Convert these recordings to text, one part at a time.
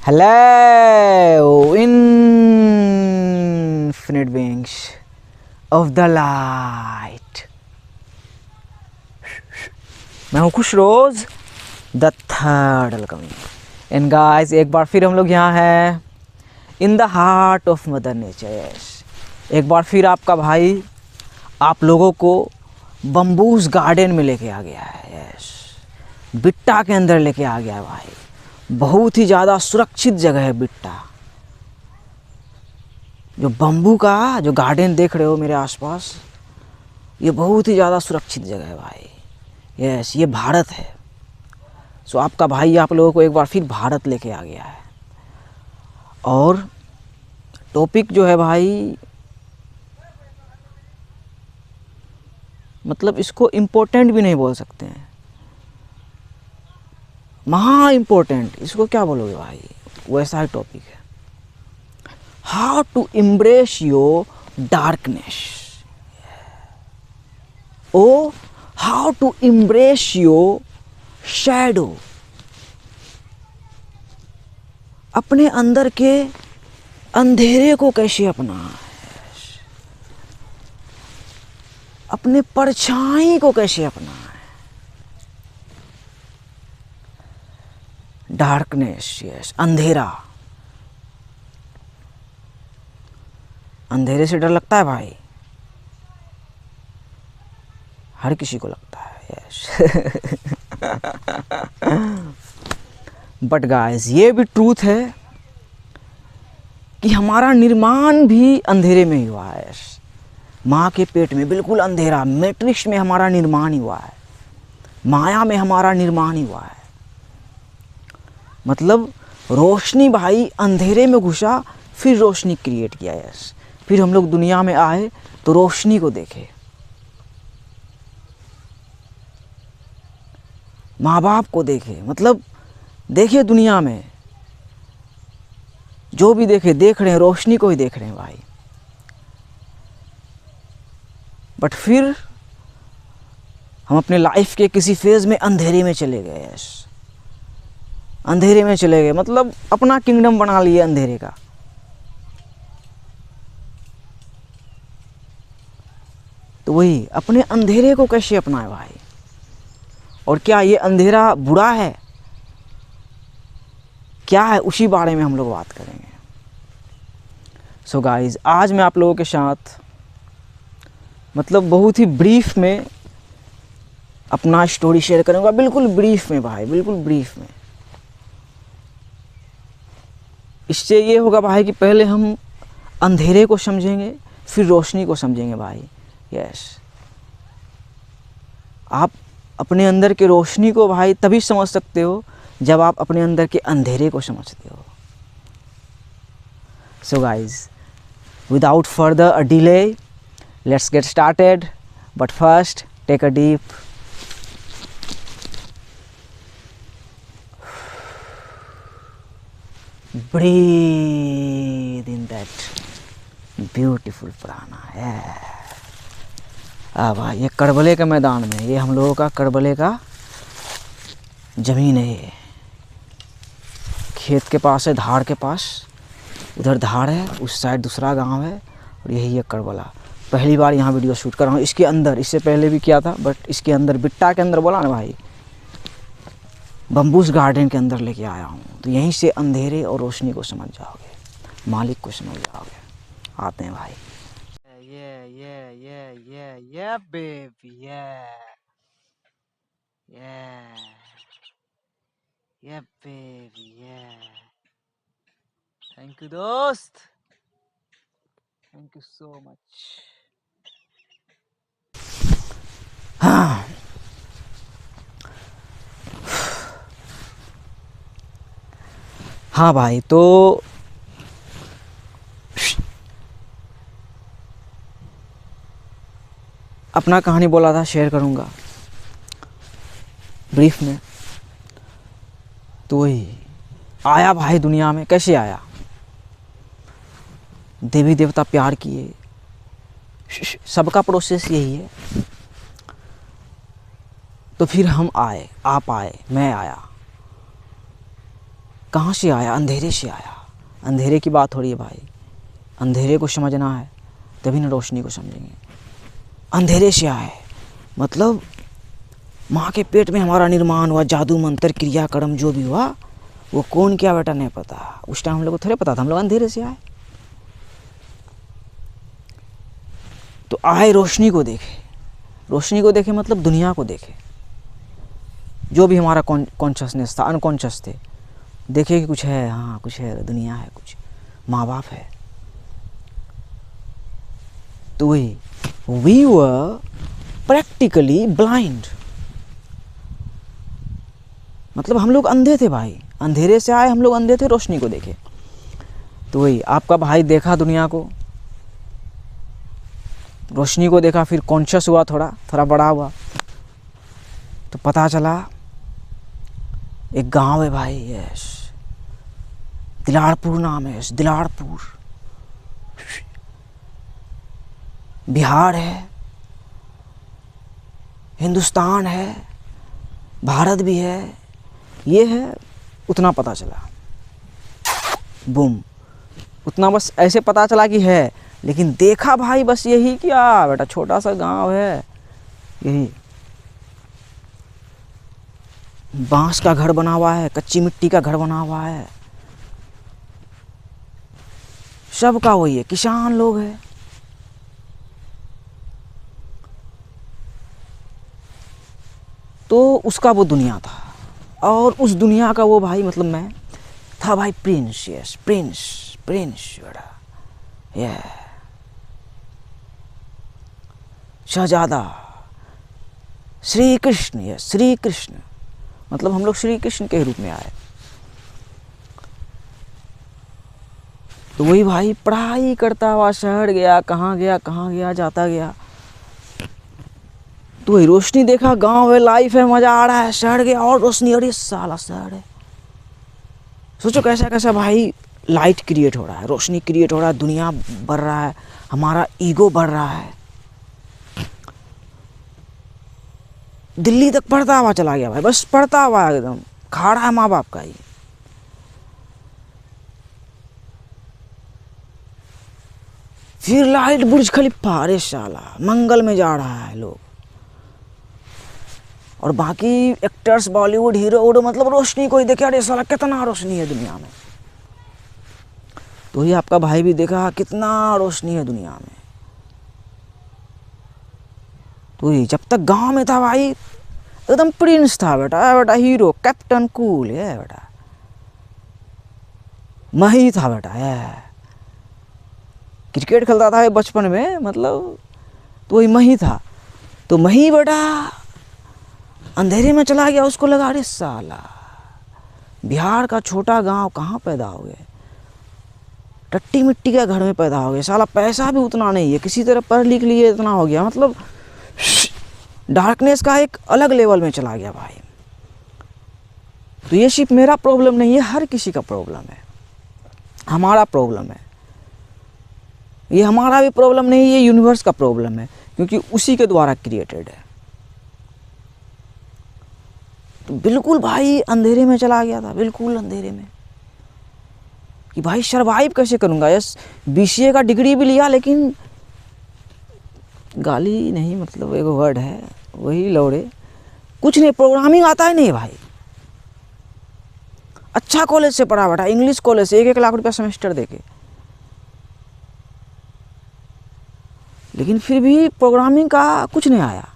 Hello, infinite beings of the light. मैं हूँ खुश रोज द थर्ड अलकमी। एंड गाइस, एक बार फिर हम लोग यहाँ हैं in the heart of mother nature. एक बार फिर आपका भाई आप लोगों को बम्बूस गार्डन में लेके आ गया है। यस, बिट्टा के अंदर लेके आ गया है भाई। बहुत ही ज़्यादा सुरक्षित जगह है बिट्टा। जो बम्बू का जो गार्डन देख रहे हो मेरे आसपास, ये बहुत ही ज़्यादा सुरक्षित जगह है भाई। यस, ये भारत है। सो आपका भाई आप लोगों को एक बार फिर भारत लेके आ गया है। और टॉपिक जो है भाई, मतलब इसको इम्पोर्टेंट भी नहीं बोल सकते हैं, महा इम्पोर्टेंट। इसको क्या बोलोगे भाई, वैसा ही टॉपिक है। How to embrace your darkness. Oh how to embrace your shadow. अपने अंदर के अंधेरे को कैसे अपनाना है, अपने परछाई को कैसे अपनाना है। डार्कनेस, यस, अंधेरा। अंधेरे से डर लगता है भाई, हर किसी को लगता है। यस बट गाइस, ये भी ट्रूथ है कि हमारा निर्माण भी अंधेरे में ही हुआ है। माँ के पेट में बिल्कुल अंधेरा, मैट्रिक्स में हमारा निर्माण ही हुआ है, माया में हमारा निर्माण ही हुआ है। मतलब रोशनी भाई अंधेरे में घुसा, फिर रोशनी क्रिएट किया। यस, फिर हम लोग दुनिया में आए तो रोशनी को देखे। माँ बाप को देखे, मतलब देखे दुनिया में जो भी देख रहे हैं, रोशनी को ही देख रहे हैं भाई। बट फिर हम अपने लाइफ के किसी फेज में अंधेरे में चले गए। यस, अंधेरे में चले गए, मतलब अपना किंगडम बना लिए अंधेरे का। तो वही अपने अंधेरे को कैसे अपनाए भाई। और क्या ये अंधेरा बुरा है, क्या है, उसी बारे में हम लोग बात करेंगे। सो गाइज, आज मैं आप लोगों के साथ मतलब बहुत ही ब्रीफ में अपना स्टोरी शेयर करूंगा। बिल्कुल ब्रीफ में भाई, बिल्कुल ब्रीफ में। इससे ये होगा भाई कि पहले हम अंधेरे को समझेंगे, फिर रोशनी को समझेंगे भाई। यस, आप अपने अंदर के रोशनी को भाई तभी समझ सकते हो जब आप अपने अंदर के अंधेरे को समझते हो। So guys, without further delay, let's get started. But first, take a deep breathe in that beautiful prana. अब ये करबले के मैदान में, ये हम लोगों का करबले का ज़मीन है। ये खेत के पास है, धार के पास। उधर धार है, उस साइड दूसरा गांव है, और यही है करबला। पहली बार यहाँ वीडियो शूट कर रहा हूँ इसके अंदर। इससे पहले भी किया था, बट इसके अंदर, बिट्टा के अंदर बोला ना भाई, बम्बूस गार्डन के अंदर लेके आया हूँ। तो यहीं से अंधेरे और रोशनी को समझ जाओगे, मालिक को समझ जाओगे। आते हैं भाई। ये बेबी, ये बेबी, थैंक यू दोस्त, थैंक यू सो मच। हाँ, हाँ भाई, तो अपना कहानी बोला था, शेयर करूँगा ब्रीफ में। तो वही आया भाई दुनिया में, कैसे आया, देवी देवता प्यार किए, सबका प्रोसेस यही है। तो फिर हम आए, आप आए, मैं आया। कहाँ से आया? अंधेरे से आया। अंधेरे की बात हो रही है भाई, अंधेरे को समझना है तभी ना रोशनी को समझेंगे। अंधेरे से आए मतलब माँ के पेट में हमारा निर्माण हुआ, जादू मंत्र क्रिया कर्म जो भी हुआ वो कौन किया बेटा नहीं पता। उस टाइम हम लोग को थोड़े पता था, हम लोग अंधेरे से आए। तो आए रोशनी को देखे, रोशनी को देखे मतलब दुनिया को देखे, जो भी हमारा कॉन्शियसनेस था, अनकॉन्शियस थे, देखे कि कुछ है, हाँ कुछ है, दुनिया है, कुछ माँ बाप है। तो वही वी वर प्रैक्टिकली ब्लाइंड, मतलब हम लोग अंधे थे भाई। अंधेरे से आए हम लोग, अंधे थे, रोशनी को देखे। तो वही आपका भाई देखा दुनिया को, रोशनी को देखा, फिर कॉन्शियस हुआ, थोड़ा बड़ा हुआ तो पता चला एक गांव है भाई, यस दिलारपुर नाम है, दिलारपुर बिहार है, हिंदुस्तान है, भारत भी है, ये है, उतना पता चला। बूम, उतना बस ऐसे पता चला कि है, लेकिन देखा भाई बस यही क्या बेटा, छोटा सा गांव है, यही बांस का घर बना हुआ है, कच्ची मिट्टी का घर बना हुआ है, सबका वही है, किसान लोग हैं। तो उसका वो दुनिया था, और उस दुनिया का वो भाई मतलब मैं था भाई प्रिंस, यस प्रिंस, प्रिंस बेटा, ये शहजादा श्री कृष्ण, यस श्री कृष्ण, मतलब हम लोग श्री कृष्ण के रूप में आए। तो वही भाई पढ़ाई करता हुआ शहर गया, कहाँ गया, जाता गया। तो वही रोशनी देखा, गांव है, लाइफ है, मजा आ रहा है। शहर गया और रोशनी, अरे साला शहर है। सोचो कैसा कैसा भाई लाइट क्रिएट हो रहा है, रोशनी क्रिएट हो रहा है, दुनिया बढ़ रहा है, हमारा ईगो बढ़ रहा है। दिल्ली तक पढ़ता हुआ चला गया भाई, बस पढ़ता हुआ एकदम खा रहा है माँ बाप का ही। फिर लाइट बुर्ज खलीफा, अरे साला मंगल में जा रहा है लोग। और बाकी एक्टर्स, बॉलीवुड हीरो, मतलब रोशनी को ही देखे, अरे साला कितना रोशनी है दुनिया में। तो ये आपका भाई भी देखा कितना रोशनी है दुनिया में। तो ये जब तक गांव में था भाई एकदम प्रिंस था बेटा हीरो, कैप्टन कूल है बेटा, मही था बेटा है। क्रिकेट खेलता था बचपन में, मतलब तो वही मही था। तो मही बेटा अंधेरे में चला गया, उसको लगा अरे साला बिहार का छोटा गांव कहाँ पैदा हो गए, टट्टी मिट्टी के घर में पैदा हो गए, साला पैसा भी उतना नहीं है, किसी तरह पढ़ लिख लिए इतना हो गया, मतलब डार्कनेस का एक अलग लेवल में चला गया भाई। तो ये सिर्फ मेरा प्रॉब्लम नहीं है, हर किसी का प्रॉब्लम है, हमारा प्रॉब्लम है, ये हमारा भी प्रॉब्लम नहीं, ये यूनिवर्स का प्रॉब्लम है, क्योंकि उसी के द्वारा क्रिएटेड है। तो बिल्कुल भाई अंधेरे में चला गया था, बिल्कुल अंधेरे में, कि भाई सर्वाइव कैसे करूँगा। यस BCA का डिग्री भी लिया, लेकिन गाली नहीं, मतलब एक वर्ड है वही लौड़े, कुछ नहीं, प्रोग्रामिंग आता ही नहीं भाई। अच्छा कॉलेज से पढ़ा बेटा, इंग्लिश कॉलेज से 1-1 लाख रुपया सेमेस्टर देके, लेकिन फिर भी प्रोग्रामिंग का कुछ नहीं आया।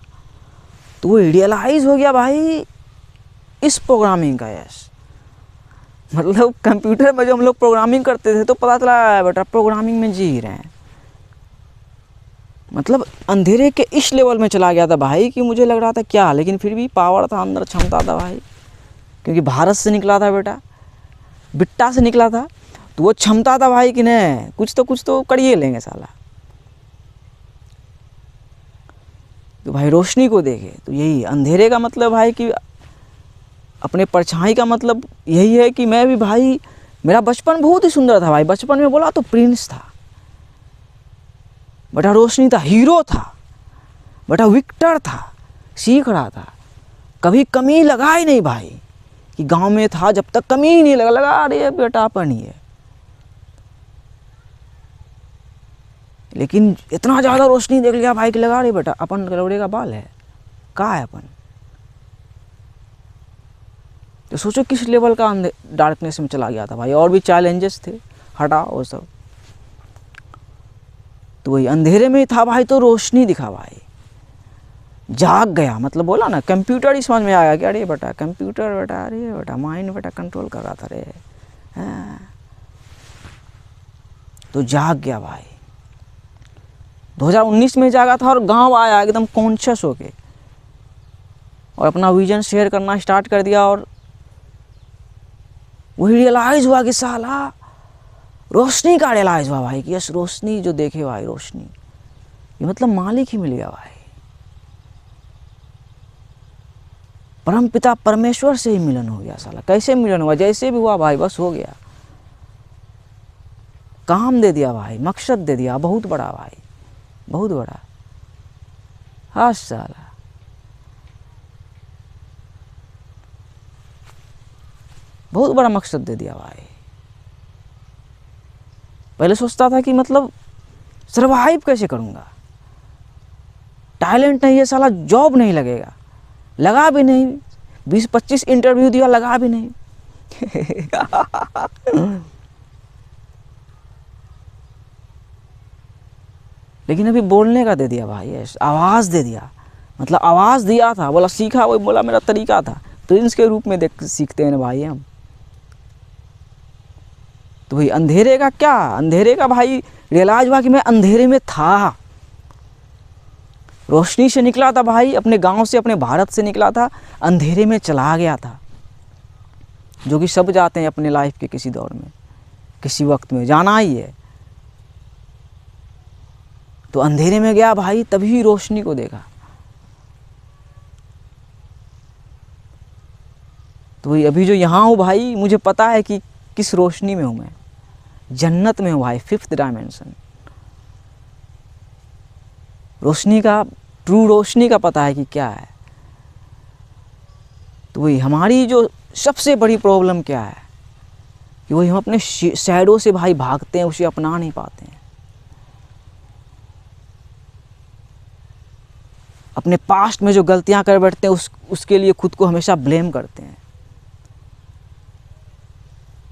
तो वो रियलाइज हो गया भाई इस प्रोग्रामिंग का, यस मतलब कंप्यूटर में जो हम लोग प्रोग्रामिंग करते थे तो पता चला बेटा प्रोग्रामिंग में जी रहे हैं। मतलब अंधेरे के इस लेवल में चला गया था भाई कि मुझे लग रहा था क्या, लेकिन फिर भी पावर था अंदर, क्षमता था भाई, क्योंकि भारत से निकला था बेटा, बिट्टा से निकला था, तो वो क्षमता था भाई कि नहीं कुछ तो करिए लेंगे साला। तो भाई रोशनी को देखे, तो यही अंधेरे का मतलब भाई कि अपने परछाई का मतलब यही है कि मैं भी भाई, मेरा बचपन बहुत ही सुंदर था भाई, बचपन में बोला तो प्रिंस था बेटा, रोशनी था, हीरो था बेटा, विक्टर था, सीख रहा था, कभी कमी लगा ही नहीं भाई कि गांव में था जब तक कमी ही नहीं लगा अरे बेटा अपन ही है, लेकिन इतना ज़्यादा रोशनी देख लिया भाई कि लगा अरे बेटा अपन करोड़े का बाल है, कहाँ है अपन। तो सोचो किस लेवल का डार्कनेस में चला गया था भाई। और भी चैलेंजेस थे, हटा वो सब। तो वही अंधेरे में ही था भाई, तो रोशनी दिखा भाई, जाग गया। मतलब बोला ना, कंप्यूटर ही समझ में आ गया कि अरे बेटा कंप्यूटर बेटा, अरे बेटा माइंड बेटा कंट्रोल कर रहा था रे। तो जाग गया भाई, 2019 में जागा था और गांव आया एकदम कॉन्शियस होके और अपना विजन शेयर करना स्टार्ट कर दिया। और वही रियलाइज हुआ कि साला रोशनी का रियलाइज हुआ भाई कि यस रोशनी जो देखे भाई, रोशनी ये मतलब मालिक ही मिल गया भाई, परम पिता परमेश्वर से ही मिलन हो गया साला। कैसे मिलन हुआ, जैसे भी हुआ भाई बस हो गया, काम दे दिया भाई, मकसद दे दिया बहुत बड़ा भाई, बहुत बड़ा। हाँ साला बहुत बड़ा मकसद दे दिया भाई। पहले सोचता था कि मतलब सर्वाइव कैसे करूँगा, टैलेंट नहीं है साला, जॉब नहीं लगेगा, लगा भी नहीं, 20-25 इंटरव्यू दिया लगा भी नहीं। लेकिन अभी बोलने का दे दिया भाई, आवाज़ दे दिया, मतलब आवाज़ दिया था, बोला सीखा, वही बोला मेरा तरीका था, प्रिंस के रूप में देख सीखते हैं ना भाई हम। तो भाई अंधेरे का क्या, अंधेरे का भाई रियलाइज हुआ कि मैं अंधेरे में था, रोशनी से निकला था भाई, अपने गांव से अपने भारत से निकला था, अंधेरे में चला गया था, जो कि सब जाते हैं अपने लाइफ के किसी दौर में, किसी वक्त में जाना ही है। तो अंधेरे में गया भाई, तभी रोशनी को देखा। तो वही अभी जो यहाँ हूँ भाई, मुझे पता है कि किस रोशनी में हूँ मैं, जन्नत में हूँ भाई, 5th डायमेंशन। रोशनी का, ट्रू रोशनी का पता है कि क्या है। तो वही हमारी जो सबसे बड़ी प्रॉब्लम क्या है कि वही हम अपने शैडो से भाई भागते हैं, उसे अपना नहीं पाते हैं, अपने पास्ट में जो गलतियां कर बैठते हैं उसके लिए खुद को हमेशा ब्लेम करते हैं।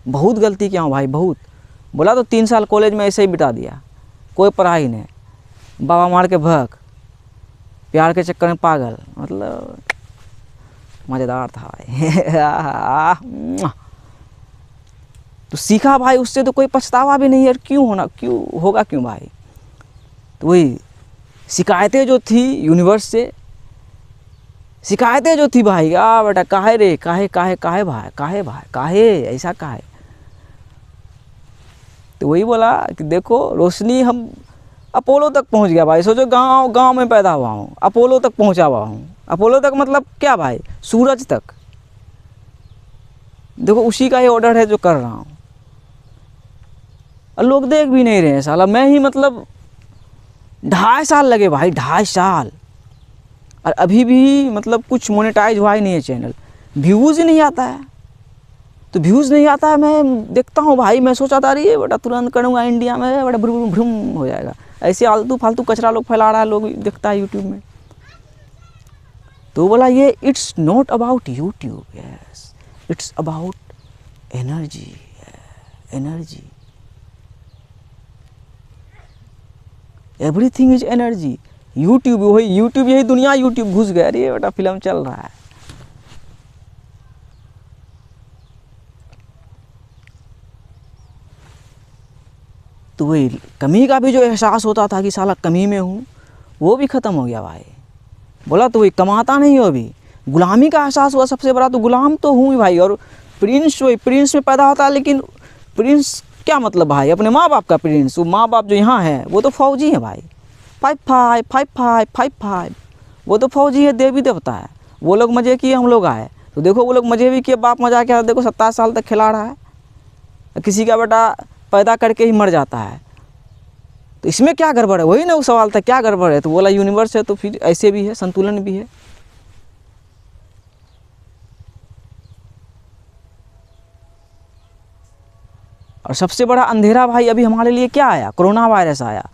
बहुत गलती किया हूँ भाई, बहुत। बोला तो 3 साल कॉलेज में ऐसे ही बिता दिया, कोई पढ़ाई नहीं, बाबा मार के भग, प्यार के चक्कर में पागल, मतलब मज़ेदार था भाई। तो सीखा भाई उससे, तो कोई पछतावा भी नहीं है, क्यों होगा क्यों भाई। तो वही शिकायतें जो थी यूनिवर्स से, शिकायतें जो थी भाई, बेटा काहे रे, काहे काहे काहे भाई, काहे भाई, काहे ऐसा काहे। तो वही बोला कि देखो रोशनी, हम अपोलो तक पहुंच गया भाई। सोचो गांव में पैदा हुआ हूँ, अपोलो तक पहुंचा हुआ हूँ। अपोलो तक मतलब क्या भाई, सूरज तक। देखो उसी का ये ऑर्डर है जो कर रहा हूँ, और लोग देख भी नहीं रहे हैं साला। मैं ही मतलब 2.5 साल लगे भाई, 2.5 साल, और अभी भी मतलब कुछ मोनेटाइज हुआ ही नहीं है चैनल, व्यूज़ ही नहीं आता है। तो व्यूज़ नहीं आता है, मैं देखता हूँ भाई, मैं सोचा था अरे बेटा तुरंत करूँगा इंडिया में, बड़ा भ्रूम भ्रूम हो जाएगा। ऐसे आलतू फालतू कचरा लोग फैला रहा है, लोग देखता है यूट्यूब में। तो बोला ये it's not about YouTube, yes it's about energy, energy, everything is energy. YouTube, वही यूट्यूब, यही दुनिया यूट्यूब घुस गया। अरे बेटा फिल्म चल रहा है। तो वही कमी का भी जो एहसास होता था कि साला कमी में हूँ, वो भी ख़त्म हो गया भाई। बोला तो वही कमाता नहीं हो, अभी गुलामी का एहसास हुआ सबसे बड़ा। तो गुलाम तो हूँ ही भाई। और प्रिंस, वही प्रिंस में पैदा होता है, लेकिन प्रिंस क्या मतलब भाई, अपने माँ बाप का प्रिंस। वो माँ बाप जो यहाँ है वो तो फौजी है भाई, 5-5 वो तो फौजी है, देवी देवता है। वो लोग मज़े किए, हम लोग आए। तो देखो वो लोग मज़े भी किए, बाप मजा किया। देखो 27 साल तक खिला रहा है, किसी का बेटा पैदा करके ही मर जाता है। तो इसमें क्या गड़बड़ है, वही ना वो सवाल था, क्या गड़बड़ है। तो बोला यूनिवर्स है, तो फिर ऐसे भी है, संतुलन भी है। और सबसे बड़ा अंधेरा भाई अभी हमारे लिए क्या आया, कोरोना वायरस आया।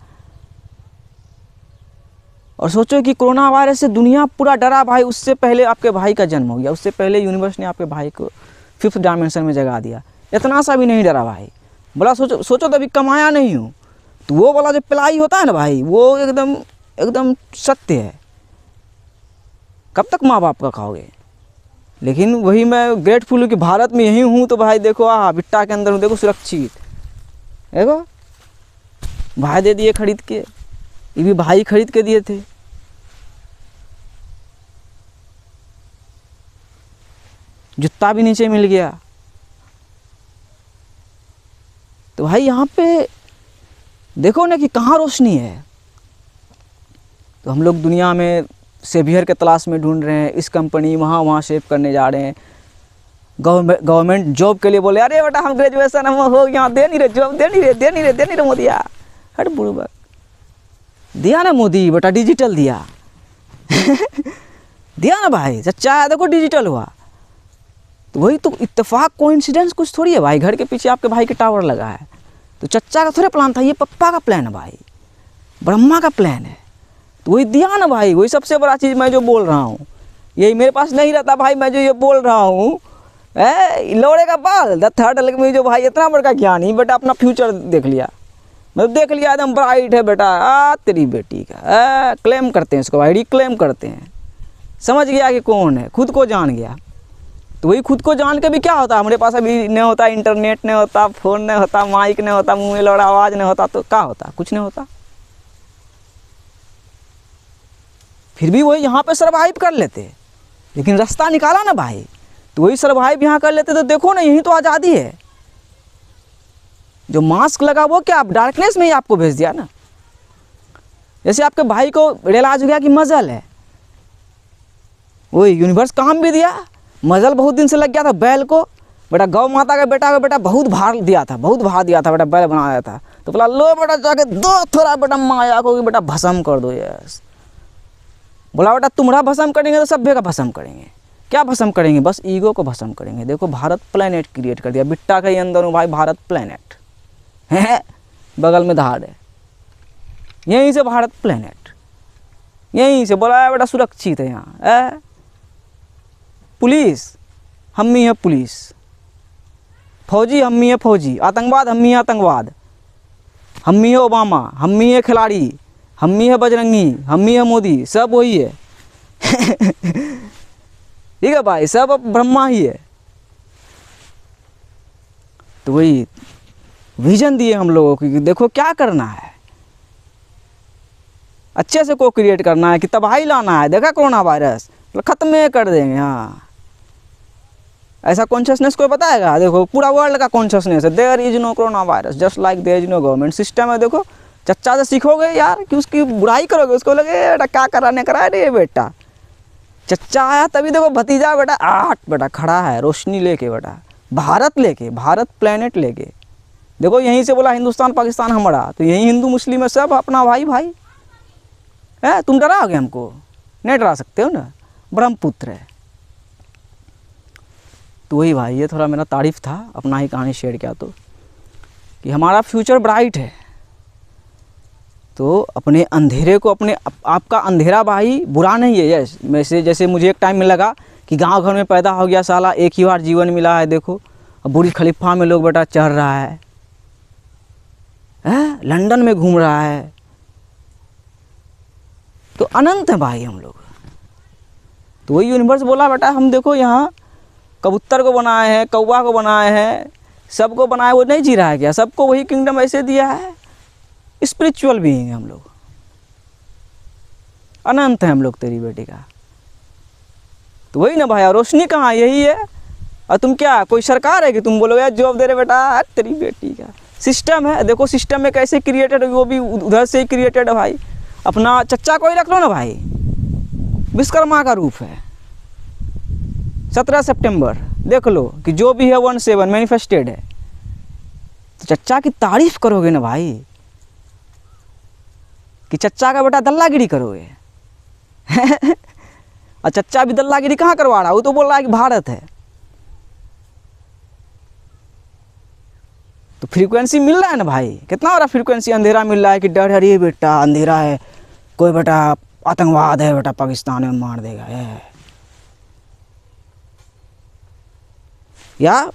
और सोचो कि कोरोना वायरस से दुनिया पूरा डरा भाई, उससे पहले आपके भाई का जन्म हो गया, उससे पहले यूनिवर्स ने आपके भाई को 5th डायमेंशन में जगा दिया। इतना सा भी नहीं डरा भाई। बोला सोचो तो अभी कमाया नहीं हूँ, तो वो वाला जो पिलाई होता है ना भाई, वो एकदम एकदम सत्य है। कब तक माँ बाप का खाओगे। लेकिन वही मैं ग्रेटफुल हूँ कि भारत में यही हूँ, तो भाई देखो बिट्टा के अंदर हूँ, देखो सुरक्षित। देखो भाई दे दिए खरीद के, ये भी भाई खरीद के दिए थे। जूता भी नीचे मिल गया। तो भाई यहाँ पे देखो ना कि कहाँ रोशनी है। तो हम लोग दुनिया में सेवियर के तलाश में ढूंढ रहे हैं, इस कंपनी वहाँ सेव करने जा रहे हैं। गवर्नमेंट जॉब के लिए बोले अरे बेटा हम ग्रेजुएशन हम हो गया, दे नहीं रहे जॉब, दे नहीं रहे मोदिया। हट बुढ़बक, दिया ना मोदी बेटा, डिजिटल दिया दिया ना भाई, सच्चा है। देखो डिजिटल हुआ, तो वही तो इत्तेफाक कोइंसिडेंस कुछ थोड़ी है भाई। घर के पीछे आपके भाई के टावर लगा है, तो चच्चा का थोड़े प्लान था, ये पप्पा का प्लान है भाई, ब्रह्मा का प्लान है। तो वही दिया ना भाई, वही सबसे बड़ा चीज़ मैं जो बोल रहा हूँ। यही मेरे पास नहीं रहता भाई, मैं जो ये बोल रहा हूँ लोड़े का बाल द थर्ड में जो भाई इतना बड़ा ज्ञानी बेटा, अपना फ्यूचर देख लिया, मतलब देख लिया एकदम ब्राइट है बेटा। तेरी बेटी का क्लेम करते हैं इसको भाई, रिक्लेम करते हैं। समझ गया कि कौन है, खुद को जान गया। तो वही खुद को जान के भी क्या होता, हमारे पास अभी नहीं होता, इंटरनेट नहीं होता, फ़ोन नहीं होता, माइक नहीं होता, मुँह में लौड़ा आवाज़ नहीं होता, तो क्या होता, कुछ नहीं होता। फिर भी वही यहाँ पे सर्वाइव कर लेते, लेकिन रास्ता निकाला ना भाई, तो वही सर्वाइव यहाँ कर लेते। तो देखो ना, यही तो आज़ादी है। जो मास्क लगा वो क्या डार्कनेस में ही आपको भेज दिया ना। जैसे आपके भाई को रियलाइज हो गया कि मजल है, वही यूनिवर्स काम भी दिया। मजल बहुत दिन से लग गया था बैल को, बेटा गौ माता का बेटा बहुत भार दिया था, बहुत भार दिया था बेटा, बैल बनाया था। तो बोला लो बेटा जाके दो थोड़ा बेटा माया को बेटा भस्म कर दो। यस, बोला बेटा तुम्हारा भस्म करेंगे तो सभ्य का भस्म करेंगे। क्या भस्म करेंगे, बस ईगो को भस्म करेंगे। देखो भारत प्लेनेट क्रिएट कर दिया, बिट्टा के अंदर हूँ भाई, भारत प्लेनेट है, बगल में धाड़ है, यहीं से भारत प्लेनेट, यहीं से बोला बेटा सुरक्षित है यहाँ। पुलिस हम ही है पुलिस, फौजी हम ही है फौजी, आतंकवाद हम ही है आतंकवाद, हम ही है ओबामा, हम ही है खिलाड़ी, हम ही है बजरंगी, हम ही है मोदी, सब वही है ठीक है भाई, सब अब ब्रह्मा ही है। तो वही विजन दिए हम लोगों को कि देखो क्या करना है, अच्छे से को क्रिएट करना है, कि तबाही लाना है। देखा कोरोना वायरस खत्म कर देंगे। हाँ, ऐसा कॉन्शियसनेस कोई बताएगा? देखो पूरा वर्ल्ड का कॉन्शियसनेस है, there is no corona virus just like there is no government system है। देखो चच्चा से सीखोगे यार कि उसकी बुराई करोगे, उसको लगे बेटा क्या कराने करा रही है बेटा। चच्चा आया तभी देखो भतीजा बेटा बेटा खड़ा है रोशनी लेके बेटा, भारत लेके, भारत प्लेनेट लेके। देखो यहीं से बोला हिंदुस्तान पाकिस्तान हमारा, तो यहीं हिंदू मुस्लिम है सब अपना भाई भाई है। तुम डराओगे हमको? नहीं डरा सकते हो ना, ब्रह्मपुत्र है। तो वही भाई, ये थोड़ा मेरा तारीफ था, अपना ही कहानी शेयर किया तो, कि हमारा फ्यूचर ब्राइट है। तो अपने अंधेरे को, अपने आपका अंधेरा भाई बुरा नहीं है। यस, जैसे मुझे एक टाइम में लगा कि गांव घर में पैदा हो गया, साला एक ही बार जीवन मिला है। देखो अब बुर्ज खलीफा में लोग बेटा चढ़ रहा है, लंदन में घूम रहा है। तो अनंत है भाई हम लोग। तो वही यूनिवर्स बोला बेटा हम देखो यहाँ कबूतर को बनाए हैं, कौवा को बनाए हैं, सबको बनाए, वो नहीं जी रहा है क्या? सबको वही किंगडम ऐसे दिया है। स्पिरिचुअल बीइंग है हम लोग, अनंत है हम लोग तेरी बेटी का। तो वही ना भाई, रोशनी कहाँ, यही है। और तुम क्या कोई सरकार है कि तुम बोलोगे जॉब दे रहे बेटा? तेरी बेटी का सिस्टम है। देखो सिस्टम में कैसे क्रिएटेड, वो भी उधर से ही क्रिएटेड है भाई। अपना चच्चा को ही रख लो ना भाई, विश्वकर्मा का रूप है। 17 सितंबर देख लो कि जो भी है 17 मैनिफेस्टेड है। तो चच्चा की तारीफ करोगे ना भाई, कि चच्चा का बेटा दल्लागिरी करोगे और चच्चा भी दल्लागिरी कहाँ करवा रहा है? वो तो बोल रहा है कि भारत है। तो फ्रीक्वेंसी मिल रहा है ना भाई, कितना बड़ा फ्रीक्वेंसी अंधेरा मिल रहा है कि डर है, अरे बेटा अंधेरा है, कोई बेटा आतंकवाद है, बेटा पाकिस्तान में मार देगा है। या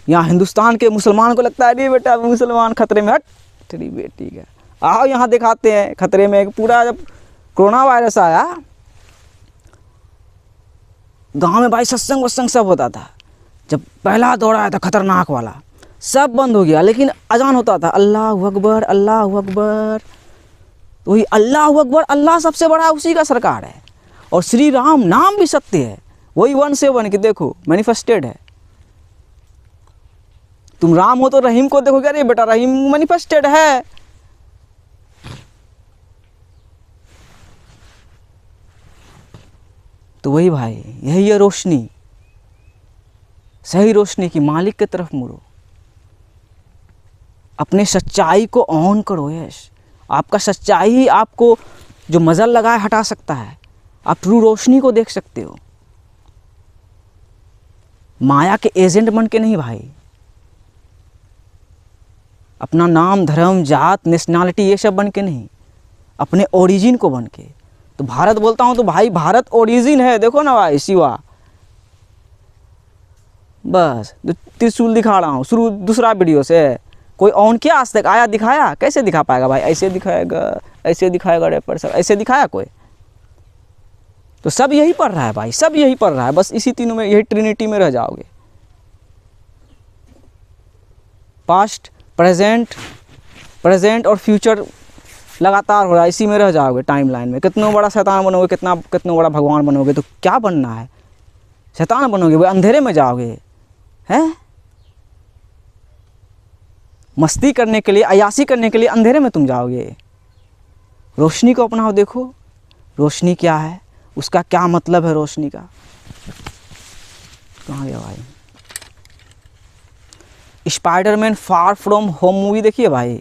यहाँ हिंदुस्तान के मुसलमान को लगता है अरे बेटा मुसलमान खतरे में, हट तेरी बेटी का। आओ यहाँ दिखाते हैं खतरे में। पूरा जब कोरोना वायरस आया गांव में भाई सत्संग वत्संग सब होता था, जब पहला दौर आया था खतरनाक वाला, सब बंद हो गया, लेकिन अजान होता था अल्लाह अकबर अल्लाह अकबर। तो वही अल्लाह अकबर, अल्लाह सबसे बड़ा उसी का सरकार है, और श्री राम नाम भी सत्य है, वही 1 के देखो मैनिफेस्टेड है। तुम राम हो तो रहीम को देखो, अरे बेटा रहीम मैनिफेस्टेड है। तो वही भाई, यही है रोशनी, सही रोशनी की मालिक की तरफ मुड़ो, अपने सच्चाई को ऑन करो। यश आपका सच्चाई ही आपको जो मजल लगाए हटा सकता है। आप ट्रू रोशनी को देख सकते हो, माया के एजेंट बन के नहीं भाई, अपना नाम धर्म जात नेशनैलिटी ये सब बन के नहीं, अपने ओरिजिन को बन के। तो भारत बोलता हूँ तो भाई भारत ओरिजिन है, देखो ना भाई शिवा, बस त्रिशूल दिखा रहा हूँ शुरू दूसरा वीडियो से। कोई ऑन क्या आज तक आया दिखाया? कैसे दिखा पाएगा भाई, ऐसे दिखाएगा ऐसे दिखाएगा रैपर सब, ऐसे दिखाया कोई? तो सब यही पढ़ रहा है भाई, सब यही पढ़ रहा है, बस इसी तीनों में, यही ट्रिनिटी में रह जाओगे। पास्ट प्रेजेंट और फ्यूचर लगातार हो रहा है, इसी में रह जाओगे टाइमलाइन में। कितना बड़ा शैतान बनोगे, कितना बड़ा भगवान बनोगे, तो क्या बनना है? शैतान बनोगे, वो अंधेरे में जाओगे हैं? मस्ती करने के लिए, अयासी करने के लिए अंधेरे में तुम जाओगे। रोशनी को अपनाओ, देखो रोशनी क्या है, उसका क्या मतलब है रोशनी का। कहाँ गया भाई? Spiderman far from home movie देखिए भाई,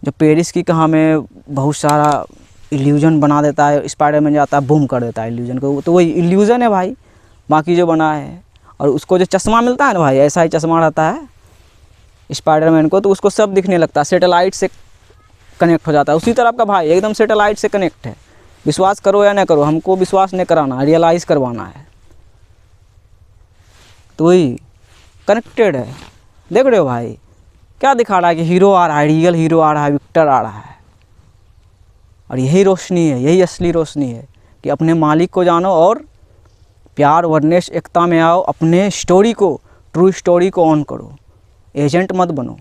जो पेरिस की कहाँ में बहुत सारा इल्यूजन बना देता है, स्पाइडरमैन जाता है बूम कर देता है इल्यूजन को, तो वही इल्यूजन है भाई बाकी जो बना है। और उसको जो चश्मा मिलता है ना भाई, ऐसा ही चश्मा रहता है स्पाइडरमैन को, तो उसको सब दिखने लगता है, सैटेलाइट से कनेक्ट हो जाता है। उसी तरह का भाई एकदम सैटेलाइट से कनेक्ट है। विश्वास करो या ना करो, हमको विश्वास नहीं कराना, रियलाइज़ करवाना है। तो वही कनेक्टेड है। देख रहे हो भाई क्या दिखा रहा है कि हीरो आ रहा है, रियल हीरो आ रहा है, विक्टर आ रहा है। और यही रोशनी है, यही असली रोशनी है कि अपने मालिक को जानो और प्यार वर्नेश एकता में आओ। अपने स्टोरी को, ट्रू स्टोरी को ऑन करो, एजेंट मत बनो।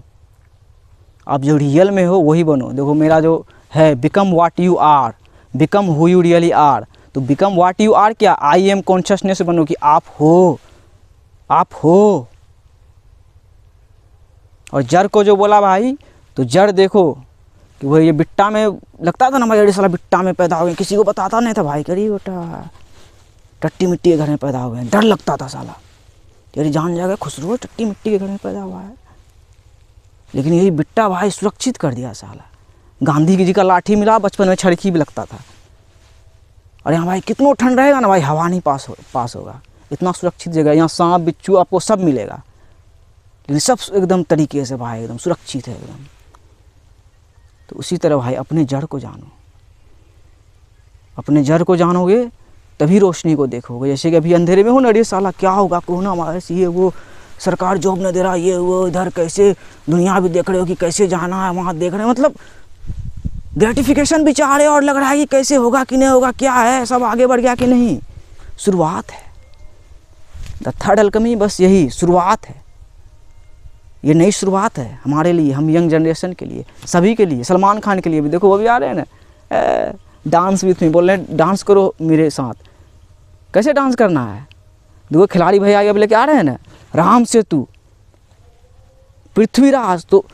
आप जो रियल में हो वही बनो। देखो मेरा जो है become what you are, become who you really are. तो बिकम व्हाट यू आर क्या? आई एम कॉन्शियसनेस बनो कि आप हो, आप हो। और जड़ को जो बोला भाई, तो जड़ देखो कि वो ये बिट्टा में लगता था ना भाई, अरे साला बिट्टा में पैदा हो गए, किसी को बताता नहीं था भाई, करिए बेटा टट्टी मिट्टी के घर में पैदा हो गए, डर लगता था साला, तेरी जान जाएगा खुसरो टट्टी मिट्टी के घर में पैदा हुआ है। लेकिन यही बिट्टा भाई सुरक्षित कर दिया साला। गांधी जी का लाठी मिला, बचपन में छड़की भी लगता था। और यहाँ भाई कितना ठंड रहेगा ना भाई, हवा नहीं पास होगा, इतना सुरक्षित जगह। यहाँ सांप बिच्छू आपको सब मिलेगा, लेकिन सब एकदम तरीके से भाई एकदम सुरक्षित है एकदम। तो उसी तरह भाई अपने जड़ को जानो, अपने जड़ को जानोगे तभी रोशनी को देखोगे। जैसे कि अभी अंधेरे में हो ना, अरे साला क्या होगा, कोरोना वायरस, ये वो, सरकार जॉब न दे रहा, ये वो, इधर कैसे दुनिया भी देख रहे हो कि कैसे जाना है, वहाँ देख रहे हैं, मतलब ग्रेटिफिकेशन भी चाह रहे हो और लग रहा है कि कैसे होगा कि नहीं होगा, क्या है, सब आगे बढ़ गया कि नहीं। शुरुआत है, द थर्ड अल्केमी बस यही शुरुआत है। ये नई शुरुआत है हमारे लिए, हम यंग जनरेशन के लिए, सभी के लिए। सलमान खान के लिए भी देखो, वो भी आ रहे हैं ना, डांस विथ मी, बोल रहे हैं डांस करो मेरे साथ। कैसे डांस करना है? दो खिलाड़ी भैया आगे लेके आ रहे हैं ना, राम सेतु, पृथ्वीराज, तो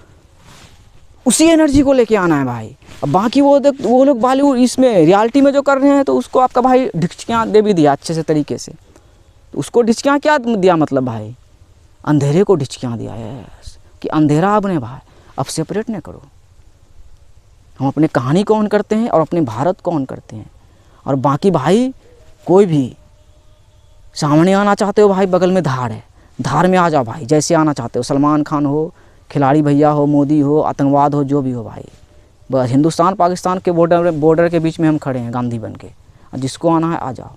उसी एनर्जी को लेके आना है भाई। अब बाकी वो लोग बॉलीवुड इसमें रियलिटी में जो कर रहे हैं, तो उसको आपका भाई ढिचकियाँ दे भी दिया अच्छे से तरीके से। तो उसको ढिचकियाँ क्या दिया, मतलब भाई अंधेरे को ढिचकियाँ दिया है कि अंधेरा अब नहीं भाई, अब सेपरेट नहीं करो। हम अपने कहानी को ऑन करते हैं और अपने भारत को ऑन करते हैं। और बाकी भाई कोई भी सामने आना चाहते हो भाई, बगल में धार है, धार में आ जाओ भाई, जैसे आना चाहते हो, सलमान खान हो खिलाड़ी भैया हो, मोदी हो, आतंकवाद हो, जो भी हो भाई, बस हिंदुस्तान पाकिस्तान के बॉर्डर के बीच में हम खड़े हैं गांधी बन के। और जिसको आना है आ जाओ,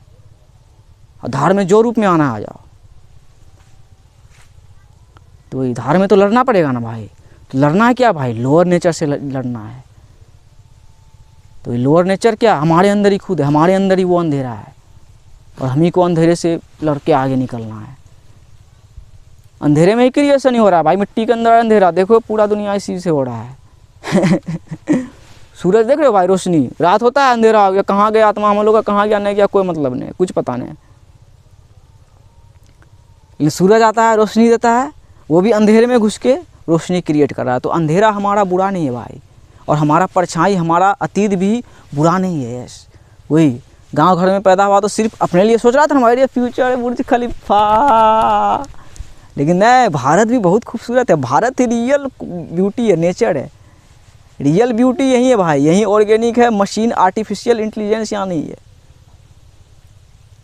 और धार में जो रूप में आना है आ जाओ। तो ये धार में तो लड़ना पड़ेगा ना भाई। तो लड़ना है क्या भाई, लोअर नेचर से लड़ना है। तो ये लोअर नेचर क्या, हमारे अंदर ही खुद है, हमारे अंदर ही वो अंधेरा है, और हम ही को अंधेरे से लड़ के आगे निकलना है। अंधेरे में ही क्रिएशन ही हो रहा है भाई, मिट्टी के अंदर अंधेरा, देखो पूरा दुनिया इसी से हो रहा है। सूरज देख रहे हो भाई, रोशनी, रात होता है अंधेरा हो गया, कहाँ गया आत्मा हम लोग का, कहाँ गया नहीं गया कोई मतलब नहीं, कुछ पता नहीं। लेकिन सूरज आता है, रोशनी देता है, वो भी अंधेरे में घुस के रोशनी क्रिएट कर रहा है। तो अंधेरा हमारा बुरा नहीं है भाई, और हमारा परछाई, हमारा अतीत भी बुरा नहीं है। यस, वही गांव घर में पैदा हुआ तो सिर्फ अपने लिए सोच रहा था, हमारे लिए फ्यूचर बुर्ज खलीफा। लेकिन नहीं, भारत भी बहुत खूबसूरत है। भारत ही रियल ब्यूटी है, नेचर है, रियल ब्यूटी यही है भाई, यही ऑर्गेनिक है, मशीन आर्टिफिशियल इंटेलिजेंस यहाँ नहीं है।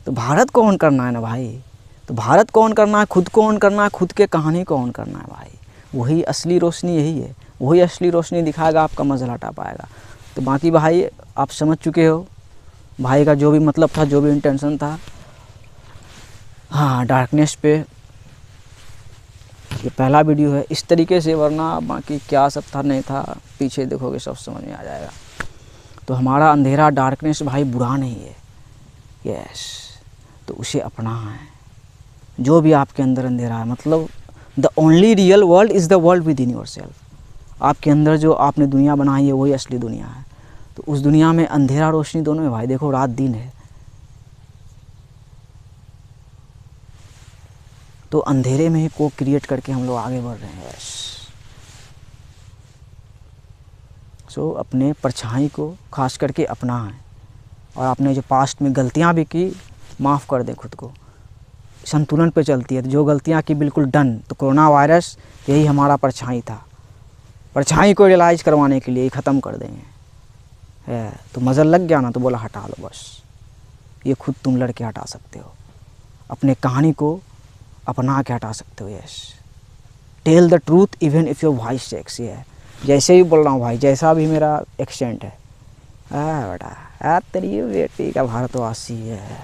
तो भारत को ऑन करना है ना भाई, तो भारत को ऑन करना है, खुद को ऑन करना है, खुद के कहानी को ऑन करना है भाई। वही असली रोशनी यही है, वही असली रोशनी दिखाएगा, आपका मज़ा हटा पाएगा। तो बाकी भाई आप समझ चुके हो भाई का जो भी मतलब था, जो भी इंटेंशन था। हाँ, डार्कनेस पे ये पहला वीडियो है इस तरीके से, वरना बाकी क्या सब था नहीं था, पीछे देखोगे सब समझ में आ जाएगा। तो हमारा अंधेरा, डार्कनेस भाई बुरा नहीं है। यस, तो उसे अपना है। जो भी आपके अंदर अंधेरा है, मतलब the only real world is the world with in your self. आपके अंदर जो आपने दुनिया बनाई है वही असली दुनिया है। तो उस दुनिया में अंधेरा रोशनी दोनों है भाई, देखो रात दिन है। तो अंधेरे में ही को क्रिएट करके हम लोग आगे बढ़ रहे हैं। सो अपने परछाई को खास करके अपना है, और आपने जो पास्ट में गलतियां भी की, माफ़ कर दें खुद को। संतुलन पे चलती है, तो जो गलतियां की बिल्कुल डन। तो कोरोना वायरस यही हमारा परछाई था, परछाई को रियलाइज़ करवाने के लिए ख़त्म कर देंगे है। तो मज़ल लग गया ना, तो बोला हटा लो बस, ये खुद तुम लड़के हटा सकते हो, अपने कहानी को अपना के हटा सकते हो। Yes, tell the truth even if your voice shakes. ये जैसे ही बोल रहा हूँ भाई, जैसा भी मेरा एक्सेंट है, बेटा तेरी बेटी का भारतवासी है,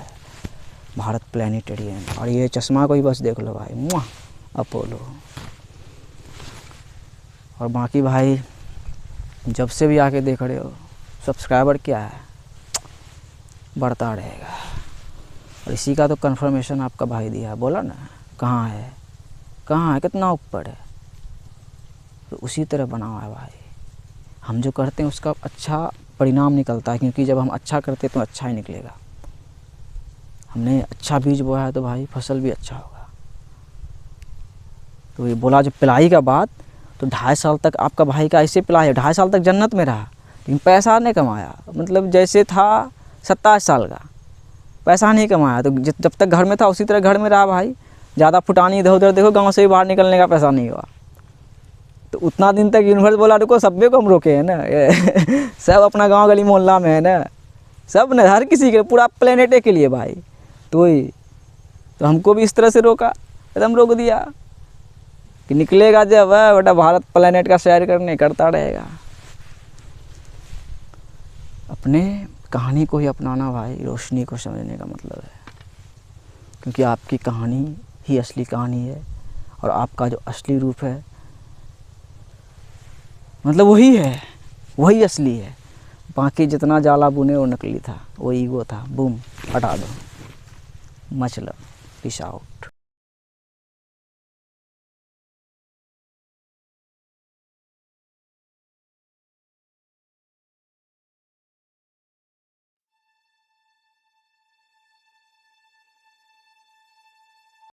भारत प्लानिटेरियन। और ये चश्मा को ही बस देख लो भाई, मुआ अपोलो। और बाकी भाई जब से भी आके देख रहे हो, सब्सक्राइबर क्या है, बढ़ता रहेगा। और इसी का तो कंफर्मेशन आपका भाई दिया, बोला ना कहाँ है, कहाँ है, कितना ऊपर है। तो उसी तरह बना हुआ है भाई। हम जो करते हैं उसका अच्छा परिणाम निकलता है, क्योंकि जब हम अच्छा करते हैं तो अच्छा ही निकलेगा। हमने अच्छा बीज बोया है तो भाई फसल भी अच्छा होगा। तो ये बोला जब पिलाई का बात, तो 2.5 साल तक आपका भाई का ऐसे पिलाई है, 2.5 साल तक जन्नत में रहा, लेकिन पैसा नहीं कमाया। मतलब जैसे था 27 साल का, पैसा नहीं कमाया। तो जब तक घर में था उसी तरह घर में रहा भाई, ज़्यादा फुटानी इधर उधर देखो, गांव से भी बाहर निकलने का पैसा नहीं हुआ। तो उतना दिन तक यूनिवर्स बोला रुको, सब्बे को हम रोके हैं ना। सब अपना गांव गली मोहल्ला में है ना, सब न, हर किसी के, पूरा प्लेनेटे के लिए भाई। तो वही, तो हमको भी इस तरह से रोका, एकदम रोक दिया कि निकलेगा जब है बेटा भारत प्लेनेट का सैर करने, करता रहेगा। अपने कहानी को ही अपनाना भाई, रोशनी को समझने का मतलब है। क्योंकि आपकी कहानी ही असली कहानी है, और आपका जो असली रूप है मतलब वही है, वही असली है। बाकी जितना जाला बुने वो नकली था, वो ईगो था। बूम, हटा दो, मचलो, पीस आउट।